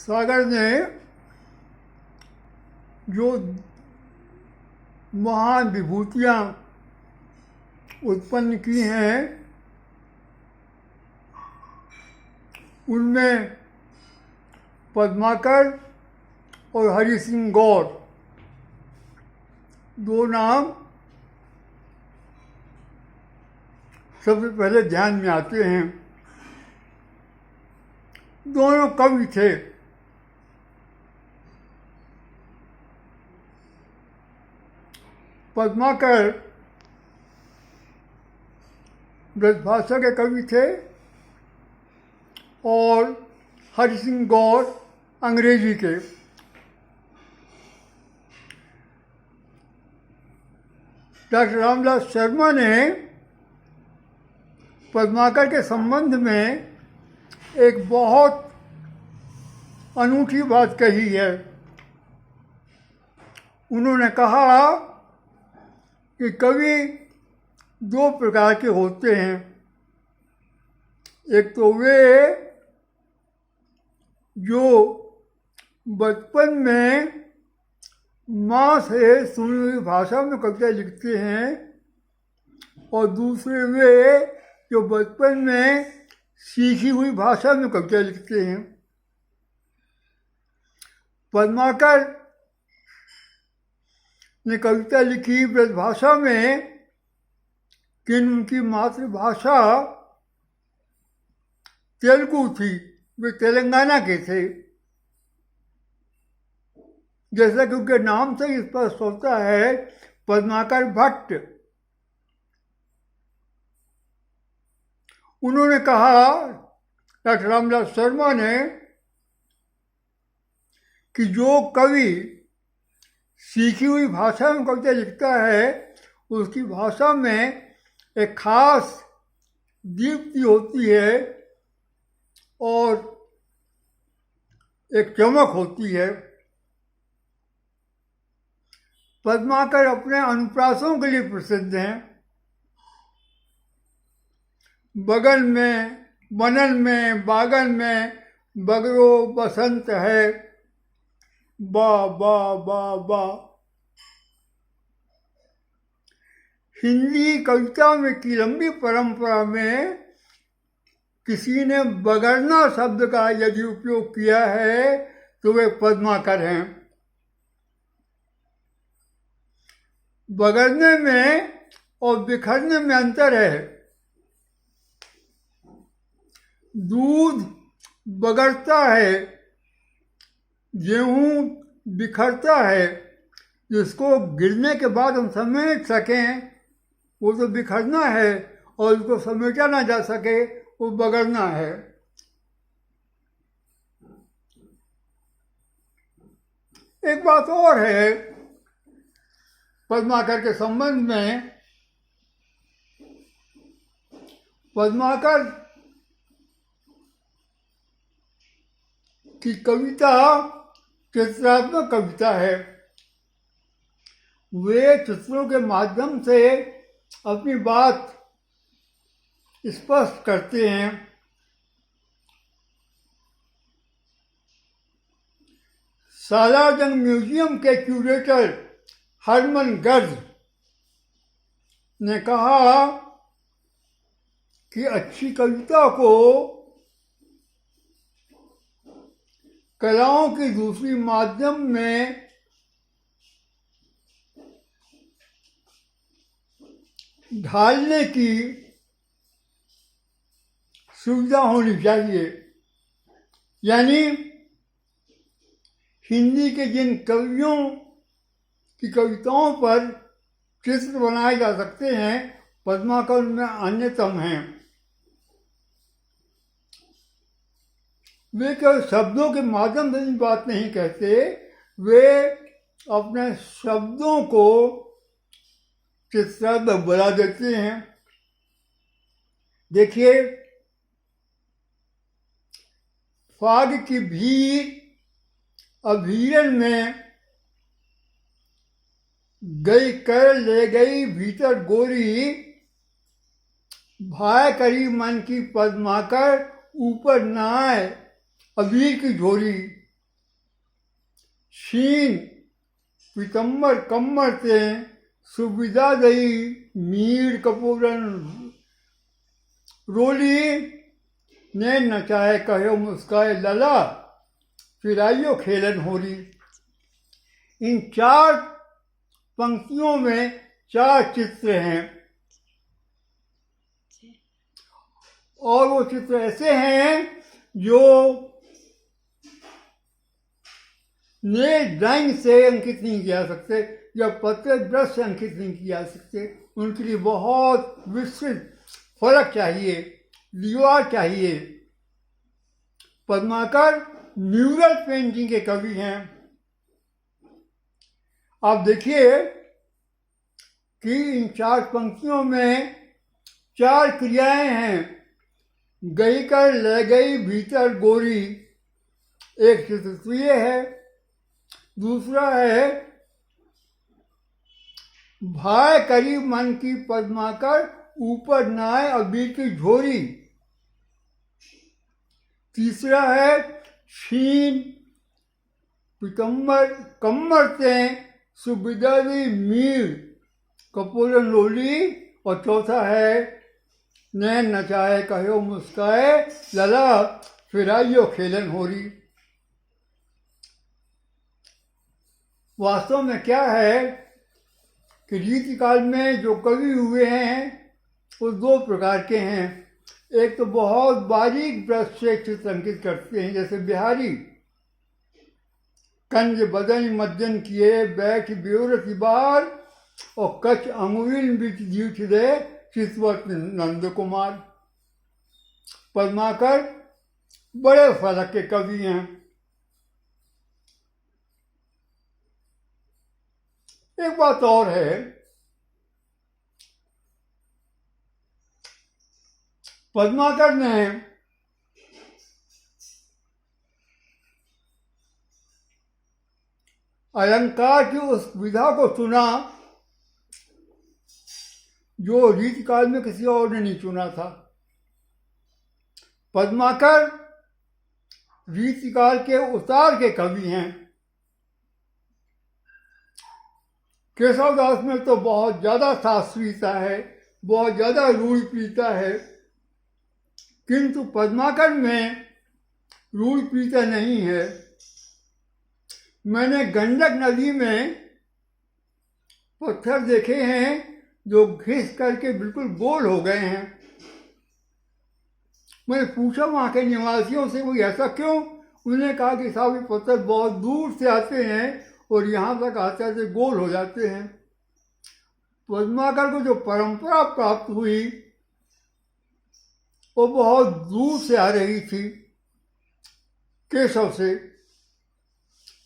सागर ने जो महान विभूतियाँ उत्पन्न की हैं उनमें पद्माकर और हरि सिंह गौर दो नाम सबसे पहले ध्यान में आते हैं। दोनों कवि थे। पद्माकर ब्रजभाषा के कवि थे और हरि सिंह गौर अंग्रेजी के। डॉक्टर रामदास शर्मा ने पद्माकर के संबंध में एक बहुत अनूठी बात कही है। उन्होंने कहा कि कवि दो प्रकार के होते हैं। एक तो वे जो बचपन में माँ से सुनी हुई भाषा में कविता लिखते हैं और दूसरे वे जो बचपन में सीखी हुई भाषा में कविता लिखते हैं। पद्माकर ने कविता लिखी ब्रजभाषा में, किंतु उनकी मातृभाषा तेलुगु थी, वे तेलंगाना के थे। जैसा कि उनके नाम से ही स्पष्ट होता है, पद्माकर भट्ट। उन्होंने कहा, डॉक्टर रामदास शर्मा ने, कि जो कवि सीखी हुई भाषा में कविता लिखता है उसकी भाषा में एक खास दीप्ति होती है और एक चमक होती है। पद्माकर अपने अनुप्रासों के लिए प्रसिद्ध हैं। बगन में, बनन में, बागन में बगरो बसंत है, बा बा बा बा। हिंदी कविता में की लंबी परंपरा में किसी ने बगरना शब्द का यदि उपयोग किया है तो वे पद्माकर हैं। बगरने में और बिखरने में अंतर है। दूध बगरता है, गेहूँ बिखरता है। जिसको गिरने के बाद हम समेट सकें वो तो बिखरना है, और उसको समेटा ना जा सके वो बगरना है। एक बात और है पद्माकर के संबंध में। पद्माकर की कविता चित्रात्मक कविता है। वे चित्रों के माध्यम से अपनी बात स्पष्ट करते हैं। सालारजंग म्यूजियम के क्यूरेटर हरमन गर्ग ने कहा कि अच्छी कविता को कलाओं की दूसरी माध्यम में ढालने की सुविधा होनी चाहिए। यानी हिंदी के जिन कवियों की कविताओं पर चित्र बनाए जा सकते हैं, पद्माकर उनमें अन्यतम हैं। वे केवल शब्दों के माध्यम से बात नहीं कहते, वे अपने शब्दों को चित्रात्मक बना देते हैं। देखिए, फाग की भीड़ अभीरन में गई कर ले गई भीतर गोरी, भाय करी मन की पद्माकर ऊपर नाय अबीर की झोरी। शीन पीतम्बर कम्मर से सुविधा दई मीर कपूरन रोली ने नचाए कहो मुस्काए लला फिर आइयो खेलन होली। इन 4 पंक्तियों में 4 चित्र हैं और वो चित्र ऐसे हैं जो नेल ड्राइंग से अंकित नहीं किया सकते या पत्ते ब्रश से अंकित नहीं किया सकते। उनके लिए बहुत विस्तृत फलक चाहिए, दीवार चाहिए। पद्माकर म्यूरल पेंटिंग के कवि हैं। आप देखिए कि इन 4 पंक्तियों में 4 क्रियाएं हैं। गई कर ले गई भीतर गोरी एक चित्र तो ये है। दूसरा है भाई करीब मन की पद्माकर ऊपर नाए अबीर की झोरी। तीसरा है शीन पीतम्बर कम्मर से सुविदादी मीर कपूरन लोली। और चौथा है नैन नचाए कहो मुस्काए लला फिराइयो खेलन होरी। वास्तव में क्या है कि रीतिकाल में जो कवि हुए हैं वो 2 प्रकार के हैं। एक तो बहुत बारीक ब्रश से चित्र अंकित करते हैं, जैसे बिहारी कंज बदन मज्जन किए बैठ ब्योरति बार और कच अंगुलिन बिच जीठ दे चितवत नंद कुमार। पद्माकर बड़े फलक के कवि हैं। एक बात और है, पद्माकर ने अलंकार की उस विधा को चुना जो रीतिकाल में किसी और ने नहीं चुना था। पद्माकर रीतिकाल के उतार के कवि हैं। केशवदास में तो बहुत ज्यादा शास्त्रीयता है, बहुत ज्यादा रूढ़िप्रियता है, किंतु पद्माकर में रूढ़िप्रियता नहीं है। मैंने गंडक नदी में पत्थर देखे हैं जो घिस करके बिल्कुल गोल हो गए हैं। मैंने पूछा वहाँ के निवासियों से वो ऐसा क्यों। उन्होंने कहा कि साहब ये पत्थर बहुत दूर से आते हैं और यहाँ तक आते आते गोल हो जाते हैं। पद्माकर को जो परंपरा प्राप्त हुई वो बहुत दूर से आ रही थी, केशव से,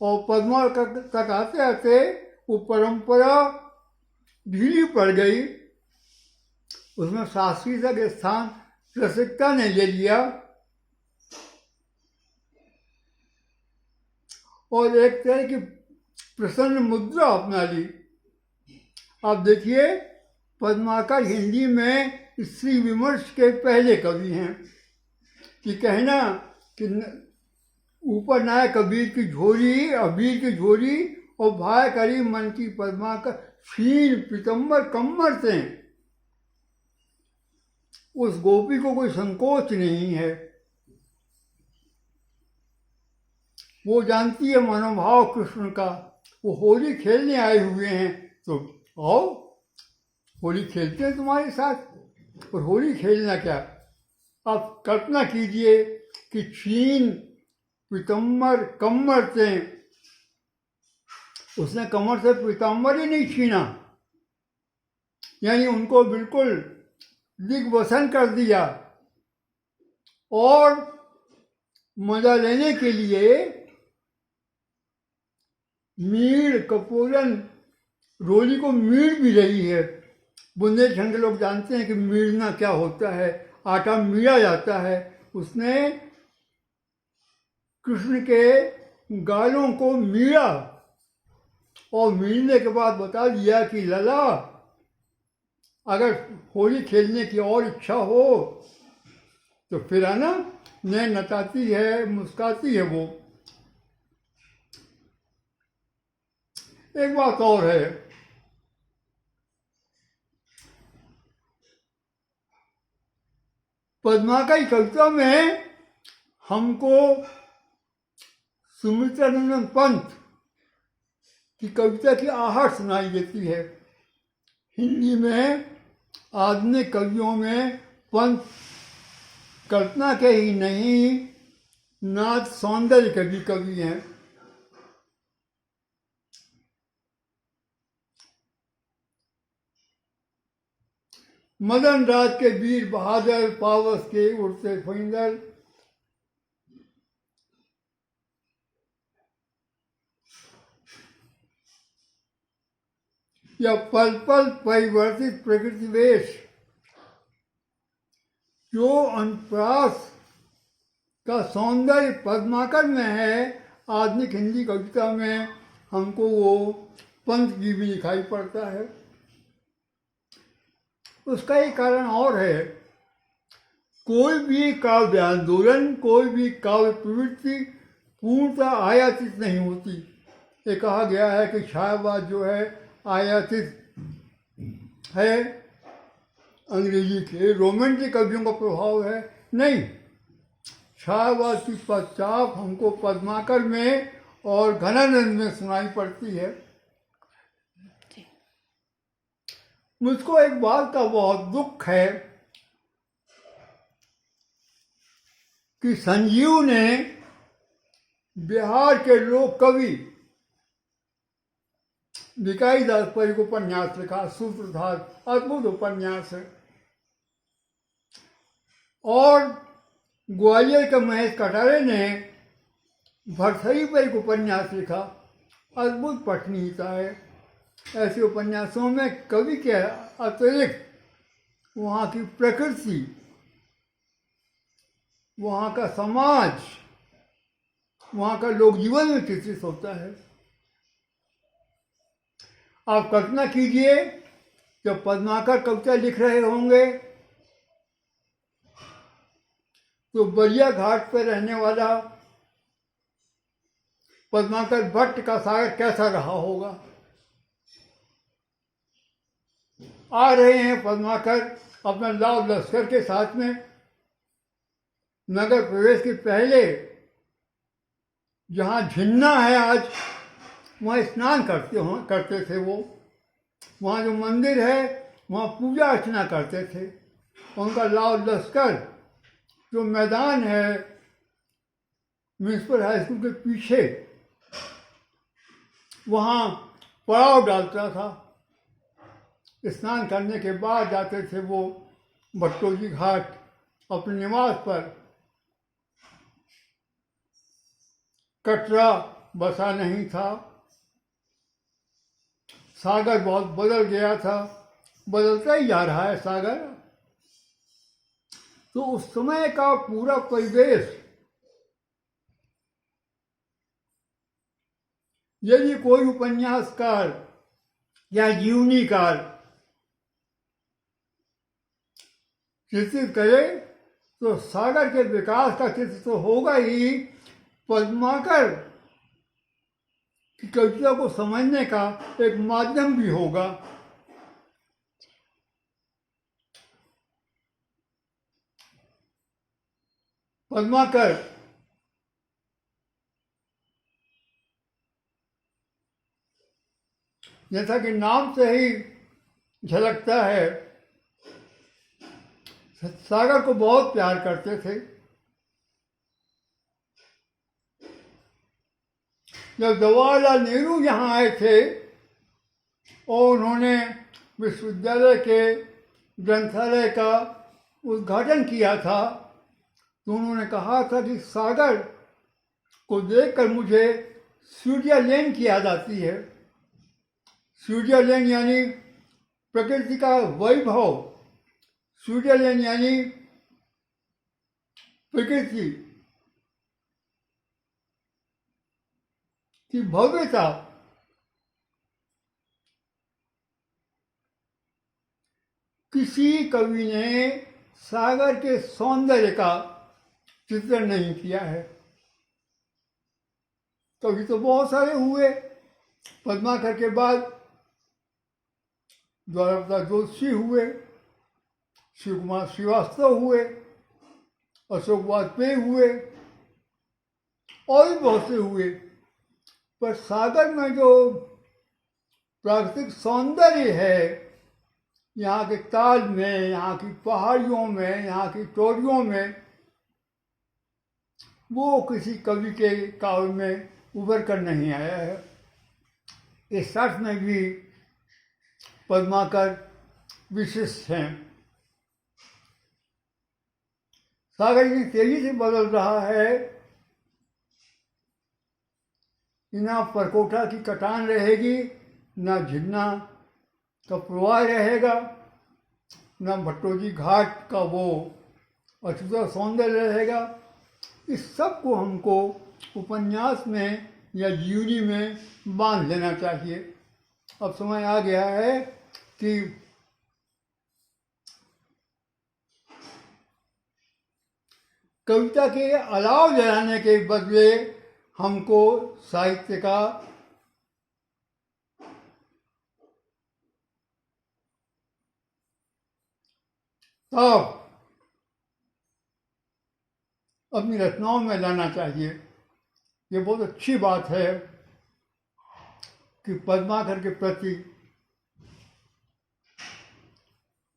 और पद्माकर तक आते आते वो परंपरा ढीली पड़ गई। उसमें शास्त्रीयता के स्थान रसिकता ने ले लिया और एक तरह की प्रसन्न मुद्रा अपना ली। आप देखिए पद्माकर हिंदी में स्त्री विमर्श के पहले कवि हैं। कि कहना कि ऊपर नाय कबीर की झोरी अबीर की झोरी और भाई करीब मन की पद्माकर शीन पीतम्बर कम्मर से। उस गोपी को कोई संकोच नहीं है, वो जानती है मनोभाव कृष्ण का। वो होली खेलने आए हुए हैं तो आओ होली खेलते हैं तुम्हारे साथ। और होली खेलना क्या, आप कल्पना कीजिए कि छीन पीतम्बर कम्मर से, उसने कमर से पीताम्बर ही नहीं छीना, यानी उनको बिल्कुल दिग्वसन कर दिया। और मजा लेने के लिए मीड़ कपूरन रोली को मीड़ भी रही है। बुंदेलखंड के लोग जानते हैं कि मीड़ना क्या होता है, आटा मीड़ा जाता है। उसने कृष्ण के गालों को मीड़ा और मीड़ने के बाद बता दिया कि लला अगर होली खेलने की और इच्छा हो तो फिर आना। नैन नचाती है, मुस्काती है वो। एक बात और है, पद्माकर की कविता में हमको सुमित्रानंद पंत की कविता की आहट सुनाई देती है। हिंदी में आधुनिक कवियों में पंत कल्पना के ही नहीं, नाथ सौंदर्य के भी कवि हैं। मदन राज के वीर बहादुर, पावस के उड़ते फइंदर, या पल पल परिवर्तित प्रकृति वेश, जो अनुप्रास का सौंदर्य पद्माकर में है, आधुनिक हिंदी कविता में हमको वो पंत की भी दिखाई पड़ता है। उसका एक कारण और है, कोई भी काव्य आंदोलन, कोई भी काव्य प्रवृत्ति पूर्णतः आयातित नहीं होती। ये कहा गया है कि छायावाद जो है आयातित है, अंग्रेजी के रोमांटिक कवियों का प्रभाव है। नहीं, छायावाद की पश्चात हमको पद्माकर में और घनानंद में सुनाई पड़ती है। मुझको एक बात का बहुत दुख है कि संजीव ने बिहार के लोक कवि भिखारी दास पर एक उपन्यास लिखा, सूत्रधार, अद्भुत उपन्यास है। और ग्वालियर के महेश कटारे ने भरथरी पर एक उपन्यास लिखा, अद्भुत पठनीयता है। ऐसे उपन्यासों में कवि के अतिरिक्त वहाँ की प्रकृति, वहाँ का समाज, वहाँ का लोक जीवन में चित्रित होता है। आप कल्पना कीजिए, जब पद्माकर कविता लिख रहे होंगे तो बलिया घाट पर रहने वाला पद्माकर भट्ट का सागर कैसा रहा होगा। आ रहे हैं पद्माकर अपना लाव लश्कर के साथ में, नगर प्रवेश के पहले जहाँ झिन्ना है आज, वहाँ स्नान करते थे वो। वहाँ जो मंदिर है वहाँ पूजा अर्चना करते थे। उनका लाव लश्कर जो मैदान है म्यूनसिपल हाई स्कूल के पीछे, वहाँ पड़ाव डालता था। स्नान करने के बाद जाते थे वो भट्टोजी घाट अपने निवास पर। कटरा बसा नहीं था, सागर बहुत बदल गया था, बदलता ही जा रहा है सागर। तो उस समय का पूरा परिवेश, यदि कोई उपन्यासकार या जीवनीकार चित्रित करे तो सागर के विकास का चित्र तो होगा ही, पद्माकर की कविता को समझने का एक माध्यम भी होगा। पद्माकर जैसा कि नाम से ही झलकता है, सागर को बहुत प्यार करते थे। जब जवाहरलाल नेहरू यहाँ आए थे और उन्होंने विश्वविद्यालय के ग्रंथालय का उद्घाटन किया था, तो उन्होंने कहा था कि सागर को देखकर मुझे स्विट्जरलैंड की याद आती है। स्विट्जरलैंड यानी प्रकृति का वैभव, स्विट्जरलैंड यानी प्रकृति की भव्यता। किसी कवि ने सागर के सौंदर्य का चित्रण नहीं किया है। कवि तो बहुत सारे हुए, पद्माकर के बाद द्वारका जोशी हुए, शिव कुमार श्रीवास्तव हुए, अशोक वाजपेयी हुए और भी बहुत से हुए। पर सागर में जो प्राकृतिक सौंदर्य है, यहाँ के ताल में, यहाँ की पहाड़ियों में, यहाँ की टोरियों में, वो किसी कवि के काव्य में उभर कर नहीं आया है। इस अर्थ में भी पद्माकर विशिष्ट हैं। सागर इतनी तेजी से बदल रहा है कि ना परकोटा की कटान रहेगी, ना झिन्ना का प्रवाह रहेगा, ना भट्टोजी घाट का वो अछूता सौंदर्य रहेगा। इस सब को हमको उपन्यास में या जीवनी में बांध लेना चाहिए। अब समय आ गया है कि कविता के अलाव जलाने के बदले हमको साहित्य का ताप अपनी रचनाओं में लाना चाहिए। ये बहुत अच्छी बात है कि पद्माकर के प्रति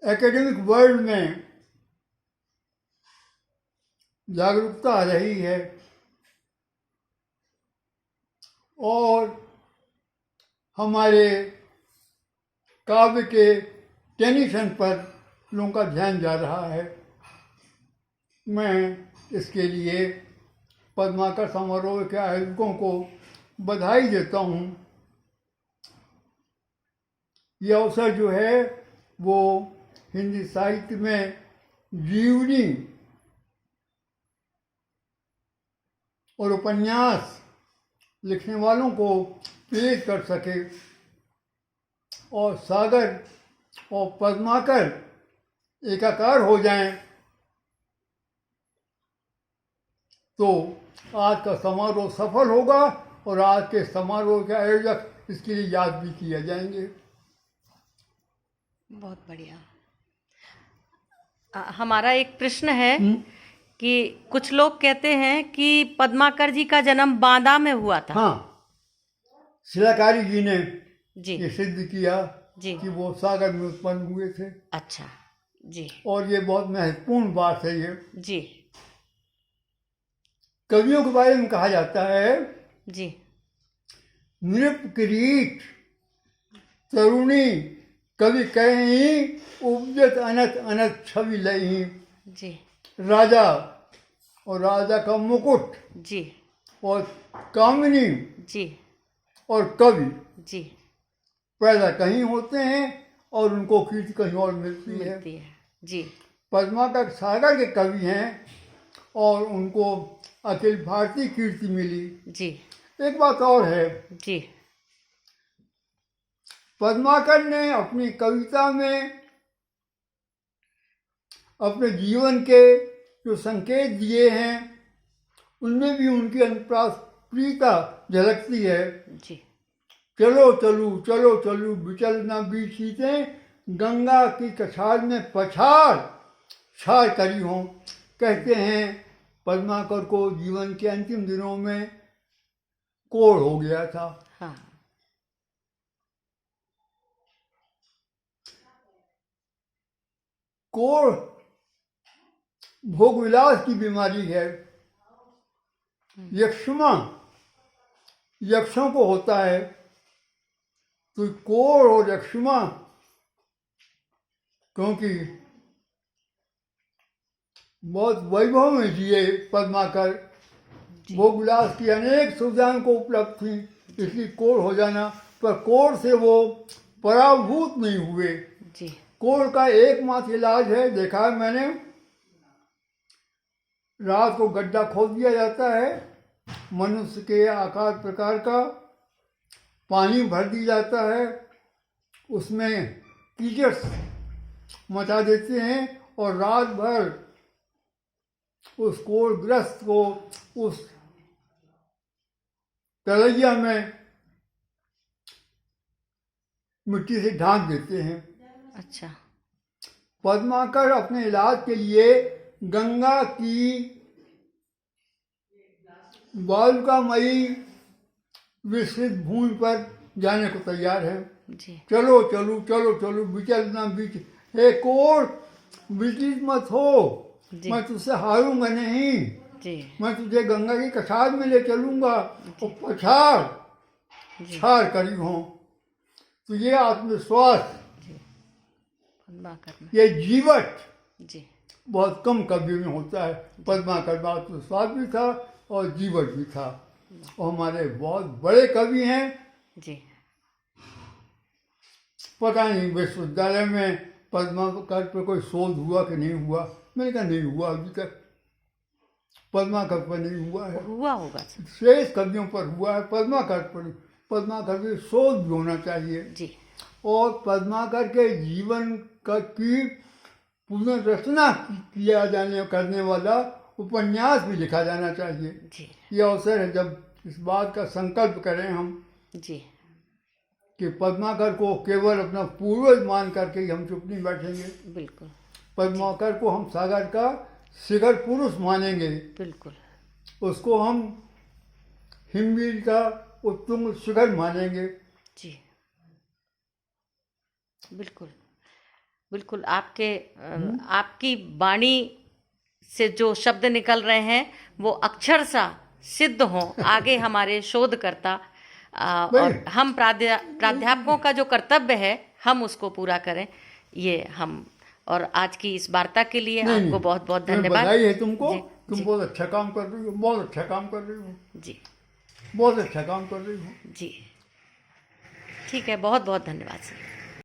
एकेडमिक वर्ल्ड में जागरूकता आ रही है और हमारे काव्य के टेंशन पर लोगों का ध्यान जा रहा है। मैं इसके लिए पद्माकर समारोह के आयोजकों को बधाई देता हूँ। ये अवसर जो है वो हिंदी साहित्य में जीवनी और उपन्यास लिखने वालों को प्रेरित कर सके और सागर और पद्माकर एकाकार हो जाएं, तो आज का समारोह सफल होगा और आज के समारोह के आयोजक इसके लिए याद भी किए जाएंगे। बहुत बढ़िया। हमारा एक प्रश्न है कि कुछ लोग कहते हैं कि पद्माकर जी का जन्म बांदा में हुआ था। हाँ, शिलाकारी जी ने जी ये सिद्ध किया जी कि वो सागर में उत्पन्न हुए थे। अच्छा जी। और ये बहुत महत्वपूर्ण बात है। ये जी कवियों के बारे में कहा जाता है, जी नृप किरीट तरुणी कवि कहीं उपजत अनत अनत छवि लही। जी राजा और राजा का मुकुट जी और कामिनी जी और कवि जी पैदा कहीं होते हैं और उनको कीर्ति कहीं और मिलती है। जी। पद्माकर सागर के कवि हैं और उनको अखिल भारतीय कीर्ति मिली। जी। एक बात और है जी। पद्माकर ने अपनी कविता में अपने जीवन के जो संकेत दिए हैं उनमें भी उनकी अनुप्रासप्रियता झलकती है। जी। चलो चलू चलो चलू बिचल न बीचीते गंगा की कछार में पछाड़ छाड़ करी हों। कहते हैं पद्माकर को जीवन के अंतिम दिनों में कोढ़ हो गया था। हाँ। कोढ़ भोग विलास की बीमारी है। यक्षमा यक्षों को होता है, तो कोढ़ और यक्षमा क्योंकि बहुत वैभव में जिए पद्माकर, भोग विलास की अनेक सुविधाओं को उपलब्ध थी, इसलिए कोढ़ हो जाना, पर कोढ़ से वो पराभूत नहीं हुए। जी। कोढ़ का एकमात्र इलाज है, देखा है मैंने, रात को गड्ढा खोद दिया जाता है मनुष्य के आकार प्रकार का, पानी भर दिया जाता है, उसमें कीचड़ मचा देते हैं और रात भर उस कोढ़ग्रस्त को उस तलैया में मिट्टी से ढांक देते हैं। अच्छा। पद्माकर अपने इलाज के लिए गंगा की बालुकामयी विस्तृत भूमि पर जाने को तैयार है। जी चलो चलो चलो चलो, विचलना बीच, हे कोट विचलित मत हो, जी मैं तुझसे हारूंगा नहीं, जी मैं तुझे गंगा की कछार में ले चलूंगा और पछाड़ जी छाड़ करी हो। तो ये आत्मविश्वास, जी पद्माकर में। ये जीवट जी बहुत कम कवियों में होता है। पद्माकर में आत्मविश्वास भी था और जीवट भी था, और हमारे बहुत बड़े कवि हैं। जी पता नहीं विश्वविद्यालय में पद्माकर पर कोई शोध हुआ कि नहीं हुआ, मैंने कहा नहीं हुआ अभी तक, पद्माकर पर नहीं हुआ है। हुआ होगा सर। शेष कवियों पर हुआ है, पद्माकर पर, पद्माकर की शोध भी होना चाहिए। जी और पद्माकर के जीवन की पुनर्रचना किया जाने करने वाला उपन्यास भी लिखा जाना चाहिए। जी ये अवसर है जब इस बात का संकल्प करें हम जी कि पद्माकर को केवल अपना पूर्वज मान करके ही हम चुप नहीं बैठेंगे। बिल्कुल पद्माकर को हम सागर का शिखर पुरुष मानेंगे, बिल्कुल उसको हम हिमवीर का उत्तुंग शिखर मानेंगे। जी बिल्कुल बिल्कुल। आपकी वाणी से जो शब्द निकल रहे हैं वो अक्षरशः सिद्ध हों आगे हमारे शोधकर्ता, और हम प्राध्यापकों का जो कर्तव्य है हम उसको पूरा करें। ये हम, और आज की इस वार्ता के लिए आपको बहुत बहुत धन्यवाद। बधाई है तुमको, जी, तुम बहुत अच्छा काम कर रही हो, बहुत अच्छा काम कर रही हो जी बहुत अच्छा काम कर रही हो। जी ठीक है, बहुत बहुत धन्यवाद सर।